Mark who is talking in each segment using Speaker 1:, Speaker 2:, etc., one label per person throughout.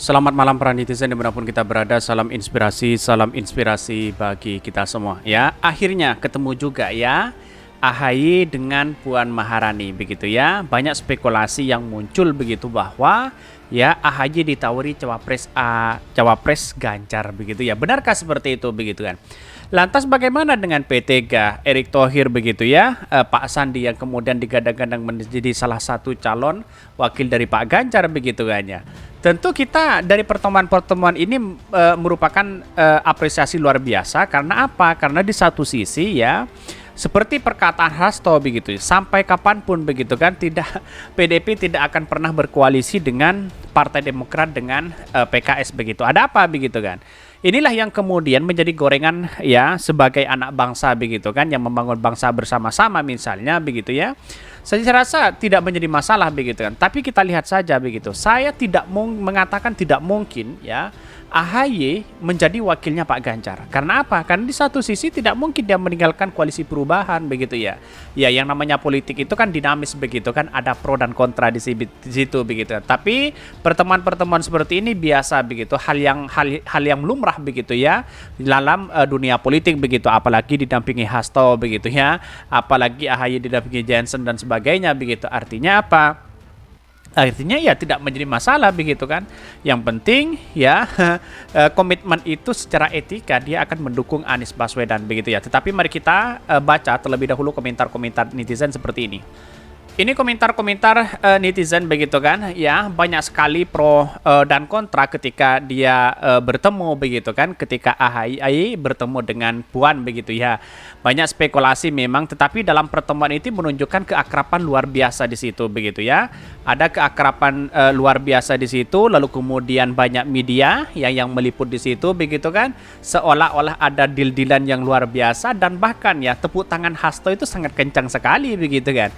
Speaker 1: Selamat malam para netizen dimanapun kita berada, salam inspirasi bagi kita semua ya. Akhirnya ketemu juga ya AHY dengan Puan Maharani begitu ya. Banyak spekulasi yang muncul begitu bahwa ya AHY ditawari cawapres Ganjar begitu ya. Benarkah seperti itu begitu kan? Lantas bagaimana dengan P3 Erick Thohir begitu ya, Pak Sandi yang kemudian digadang-gadang menjadi salah satu calon wakil dari Pak Ganjar begitu kan ya. Tentu kita dari pertemuan-pertemuan ini merupakan apresiasi luar biasa karena apa? Karena di satu sisi ya seperti perkataan Hasto begitu, sampai kapanpun begitu kan PDIP tidak akan pernah berkoalisi dengan Partai Demokrat dengan PKS begitu. Ada apa begitu kan? Inilah yang kemudian menjadi gorengan ya sebagai anak bangsa begitu kan, yang membangun bangsa bersama-sama misalnya begitu ya. Saya rasa tidak menjadi masalah begitu kan. Tapi kita lihat saja begitu. Saya tidak mengatakan tidak mungkin ya AHY menjadi wakilnya Pak Ganjar. Karena apa? Karena di satu sisi tidak mungkin dia meninggalkan koalisi perubahan begitu ya. Ya yang namanya politik itu kan dinamis begitu kan, ada pro dan kontra di situ begitu. Tapi pertemuan-pertemuan seperti ini biasa begitu, hal yang lumrah begitu ya dalam dunia politik begitu, apalagi didampingi Hasto begitu ya, apalagi AHY didampingi Jensen dan sebagainya begitu. Artinya apa? Artinya ya tidak menjadi masalah begitu kan. Yang penting ya komitmen itu secara etika dia akan mendukung Anies Baswedan begitu ya. Tetapi mari kita baca terlebih dahulu komentar-komentar netizen seperti ini. Ini komentar-komentar netizen begitu kan ya, banyak sekali pro dan kontra ketika dia bertemu begitu kan, ketika AHY bertemu dengan Puan begitu ya. Banyak spekulasi memang, tetapi dalam pertemuan itu menunjukkan keakraban luar biasa di situ begitu ya. Ada keakraban luar biasa di situ, lalu kemudian banyak media yang meliput di situ begitu kan, seolah-olah ada deal-dealan yang luar biasa, dan bahkan ya tepuk tangan Hasto itu sangat kencang sekali begitu kan.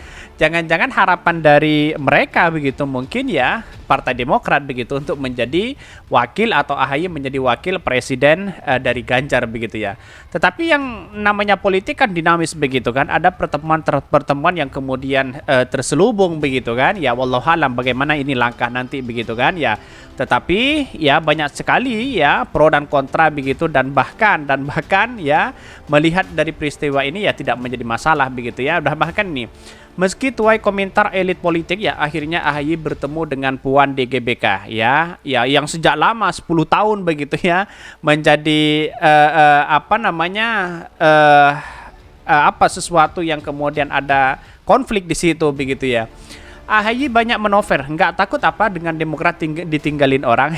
Speaker 1: Jangan harapan dari mereka begitu mungkin ya Partai Demokrat begitu untuk menjadi wakil atau AHY menjadi wakil presiden dari Ganjar begitu ya. Tetapi yang namanya politik kan dinamis begitu kan, ada pertemuan yang kemudian terselubung begitu kan ya, wallahualam bagaimana ini langkah nanti begitu kan ya. Tetapi ya banyak sekali ya pro dan kontra begitu, dan bahkan ya melihat dari peristiwa ini ya tidak menjadi masalah begitu ya. Udah bahkan nih, meski tuai komentar elit politik ya, akhirnya AHY bertemu dengan Puan di GBK ya yang sejak lama 10 tahun begitu ya menjadi sesuatu yang kemudian ada konflik di situ begitu ya. AHY banyak menover, nggak takut apa dengan Demokrat ditinggalin orang.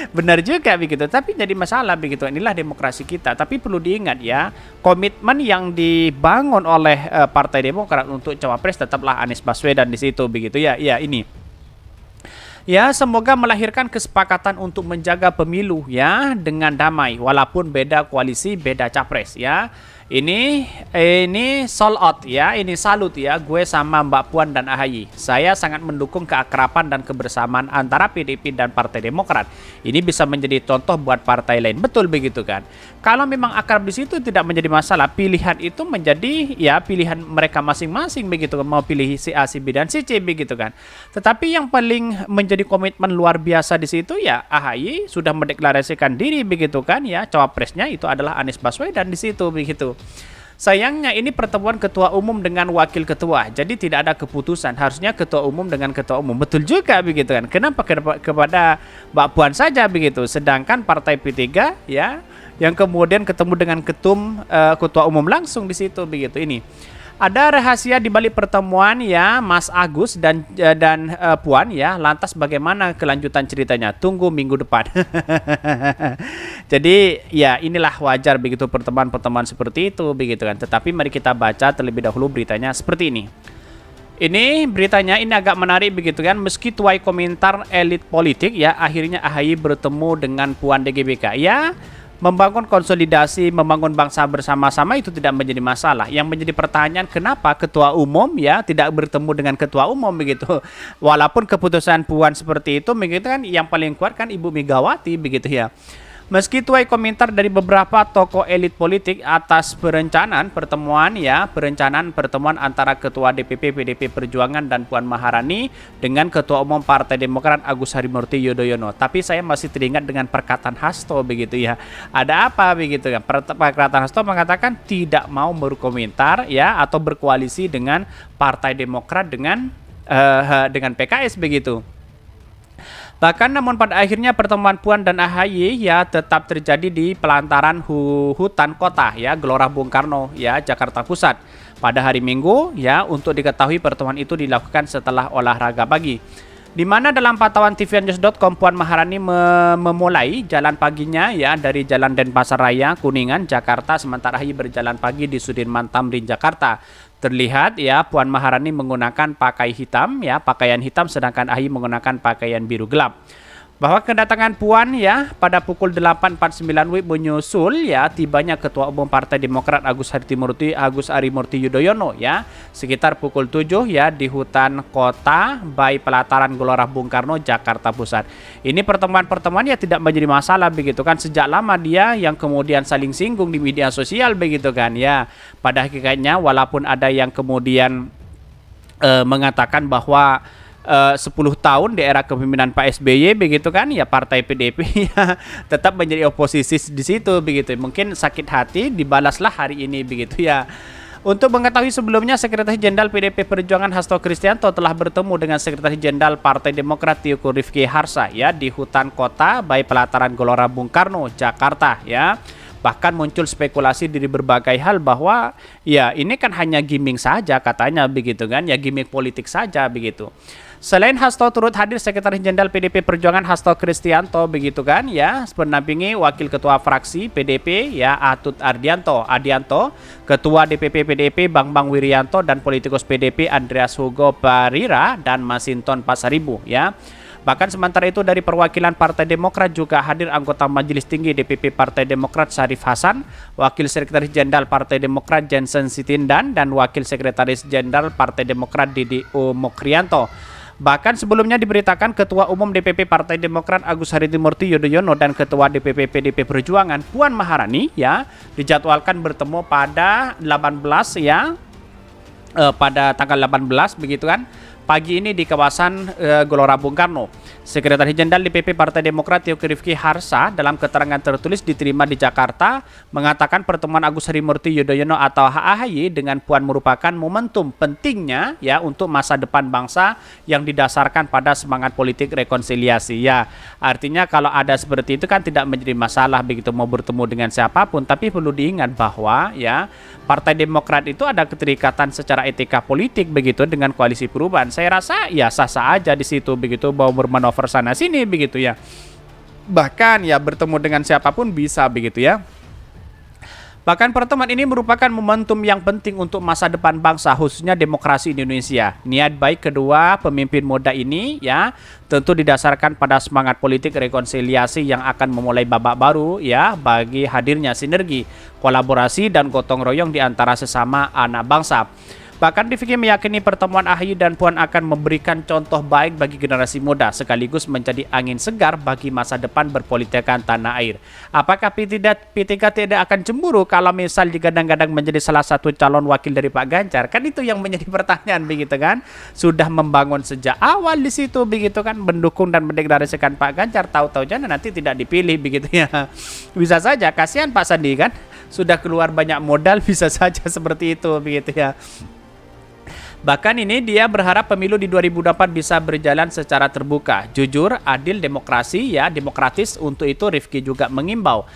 Speaker 1: Benar juga begitu, tapi jadi masalah begitu. Inilah demokrasi kita. Tapi perlu diingat ya, komitmen yang dibangun oleh Partai Demokrat untuk cawapres tetaplah Anies Baswedan di situ begitu ya. Ya ini. Ya, semoga melahirkan kesepakatan untuk menjaga pemilu ya dengan damai walaupun beda koalisi, beda capres ya. Ini sold out ya, ini salut ya gue sama Mbak Puan dan AHY. Saya sangat mendukung keakraban dan kebersamaan antara PDIP dan Partai Demokrat. Ini bisa menjadi contoh buat partai lain. Betul begitu kan? Kalau memang akrab di situ tidak menjadi masalah. Pilihan itu menjadi ya pilihan mereka masing-masing begitu, mau pilih si A, si B dan si C begitu kan. Tetapi yang paling menjadi komitmen luar biasa di situ ya AHY sudah mendeklarasikan diri begitu kan ya, cawapresnya itu adalah Anies Baswedan di situ begitu. Sayangnya ini pertemuan ketua umum dengan wakil ketua, jadi tidak ada keputusan. Harusnya ketua umum dengan ketua umum. Betul juga begitu kan. Kenapa kepada Mbak Puan saja begitu, sedangkan partai P3 ya yang kemudian ketemu dengan ketua umum langsung di situ begitu. Ini ada rahasia di balik pertemuan ya Mas Agus dan Puan ya. Lantas bagaimana kelanjutan ceritanya? Tunggu minggu depan. Jadi ya inilah wajar begitu pertemuan-pertemuan seperti itu begitu kan. Tetapi mari kita baca terlebih dahulu beritanya seperti ini. Ini beritanya ini agak menarik begitu kan. Meski tuai komentar elit politik ya, akhirnya AHY bertemu dengan Puan di GBK ya. Membangun konsolidasi, membangun bangsa bersama-sama itu tidak menjadi masalah. Yang menjadi pertanyaan, kenapa ketua umum ya tidak bertemu dengan ketua umum begitu. Walaupun keputusan Puan seperti itu begitu kan, yang paling kuat kan Ibu Megawati begitu ya. Meski tuai komentar dari beberapa tokoh elit politik atas perencanaan pertemuan antara Ketua DPP PDP Perjuangan dan Puan Maharani dengan Ketua Umum Partai Demokrat Agus Harimurti Yudhoyono. Tapi saya masih teringat dengan perkataan Hasto begitu ya. Ada apa begitu kan? Perkataan Hasto mengatakan tidak mau berkomentar ya atau berkoalisi dengan Partai Demokrat dengan PKS begitu. Bahkan namun pada akhirnya pertemuan Puan dan AHY ya tetap terjadi di pelantaran hutan kota ya Gelora Bung Karno ya Jakarta Pusat pada hari Minggu ya. Untuk diketahui pertemuan itu dilakukan setelah olahraga pagi, di mana dalam pantauan tvnews.com Puan Maharani memulai jalan paginya ya dari Jalan Denpasar Raya Kuningan Jakarta, sementara AHY berjalan pagi di Sudirman Tamrin Jakarta. Terlihat ya Puan Maharani menggunakan pakaian hitam sedangkan AHY menggunakan pakaian biru gelap. Bahwa kedatangan Puan ya pada pukul 8.49 WIB menyusul ya tibanya Ketua Umum Partai Demokrat Agus Harimurti Yudhoyono ya sekitar pukul 7 ya di hutan kota by pelataran Gelora Bung Karno Jakarta Pusat. Ini pertemuan ya tidak menjadi masalah begitu kan, sejak lama dia yang kemudian saling singgung di media sosial begitu kan ya. Pada hakikatnya walaupun ada yang kemudian mengatakan bahwa 10 tahun di era kepemimpinan Pak SBY begitu kan ya partai PDP ya tetap menjadi oposisi di situ begitu. Mungkin sakit hati dibalaslah hari ini begitu ya. Untuk mengetahui sebelumnya, Sekretaris Jenderal PDP Perjuangan Hasto Kristianto telah bertemu dengan Sekretaris Jenderal Partai Demokrat Teuku Rifki Harsha ya di hutan kota by pelataran Gelora Bung Karno Jakarta ya. Bahkan muncul spekulasi dari berbagai hal bahwa ya ini kan hanya gimmick saja katanya begitu kan ya, gimmick politik saja begitu. Selain Hasto turut hadir Sekretaris Jenderal PDP Perjuangan Hasto Kristianto begitu kan ya, menampingi Wakil Ketua Fraksi PDP ya Atut Adianto, Ketua DPP PDP Bambang Wirianto dan politikus PDP Andreas Hugo Parira dan Masinton Pasaribu ya. Bahkan sementara itu dari perwakilan Partai Demokrat juga hadir anggota Majelis Tinggi DPP Partai Demokrat Syarif Hasan, Wakil Sekretaris Jenderal Partai Demokrat Jensen Sitindan dan Wakil Sekretaris Jenderal Partai Demokrat Didi Mokrianto. Bahkan sebelumnya diberitakan Ketua Umum DPP Partai Demokrat Agus Harimurti Yudhoyono dan Ketua DPP PDP Perjuangan Puan Maharani ya dijadwalkan bertemu pada 18 ya pada tanggal 18 begitu kan pagi ini di kawasan Gelora Bung Karno. Sekretaris Jenderal DPP Partai Demokrat Teuku Rifki Harsha dalam keterangan tertulis diterima di Jakarta mengatakan pertemuan Agus Harimurti Yudhoyono atau AHY dengan Puan merupakan momentum pentingnya ya untuk masa depan bangsa yang didasarkan pada semangat politik rekonsiliasi ya. Artinya kalau ada seperti itu kan tidak menjadi masalah begitu mau bertemu dengan siapapun, tapi perlu diingat bahwa ya Partai Demokrat itu ada keterikatan secara etika politik begitu dengan Koalisi Perubahan. Saya rasa ya sah-sah aja di situ begitu mau bermanuver sana sini begitu ya. Bahkan ya bertemu dengan siapapun bisa begitu ya. Bahkan pertemuan ini merupakan momentum yang penting untuk masa depan bangsa khususnya demokrasi Indonesia. Niat baik kedua pemimpin muda ini ya tentu didasarkan pada semangat politik rekonsiliasi yang akan memulai babak baru ya bagi hadirnya sinergi, kolaborasi dan gotong royong di antara sesama anak bangsa. Bahkan Rifki meyakini pertemuan AHY dan Puan akan memberikan contoh baik bagi generasi muda sekaligus menjadi angin segar bagi masa depan berpolitikan tanah air. Apakah P3 tidak akan cemburu kalau misal digadang-gadang menjadi salah satu calon wakil dari Pak Ganjar? Kan itu yang menjadi pertanyaan begitu kan. Sudah membangun sejak awal di situ begitu kan, mendukung dan mendeklarasikan Pak Ganjar, tahu-tahu nanti tidak dipilih begitu ya. Bisa saja, kasihan Pak Sandi kan. Sudah keluar banyak modal, bisa saja seperti itu begitu ya. Bahkan ini dia berharap pemilu di 2024 bisa berjalan secara terbuka, jujur, adil, demokratis. Untuk itu Rifki juga mengimbau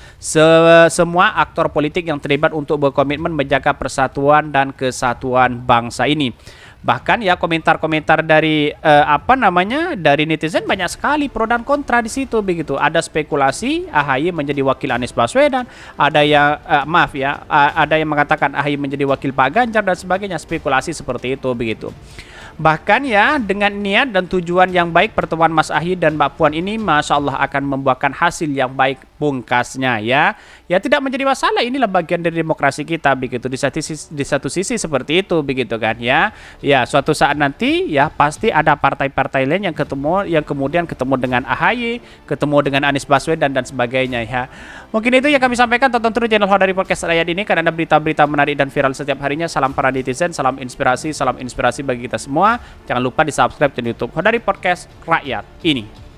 Speaker 1: semua aktor politik yang terlibat untuk berkomitmen menjaga persatuan dan kesatuan bangsa ini. Bahkan ya komentar-komentar dari dari netizen banyak sekali pro dan kontra di situ begitu. Ada spekulasi AHY menjadi wakil Anies Baswedan, ada yang ada yang mengatakan AHY menjadi wakil Pak Ganjar dan sebagainya, spekulasi seperti itu begitu. Bahkan ya dengan niat dan tujuan yang baik pertemuan Mas Ahy dan Mbak Puan ini Masya Allah akan membuahkan hasil yang baik pungkasnya ya. Ya tidak menjadi masalah, inilah bagian dari demokrasi kita begitu. Di satu sisi seperti itu begitu kan ya. Ya suatu saat nanti ya pasti ada partai-partai lain yang ketemu, yang kemudian ketemu dengan AHY, ketemu dengan Anies Baswedan dan sebagainya ya. Mungkin itu yang kami sampaikan. Tonton terus channel Hodari Podcast Rakyat ini karena ada berita-berita menarik dan viral setiap harinya. Salam para netizen, salam inspirasi bagi kita semua. Jangan lupa di subscribe channel YouTube Hodari Podcast Rakyat ini.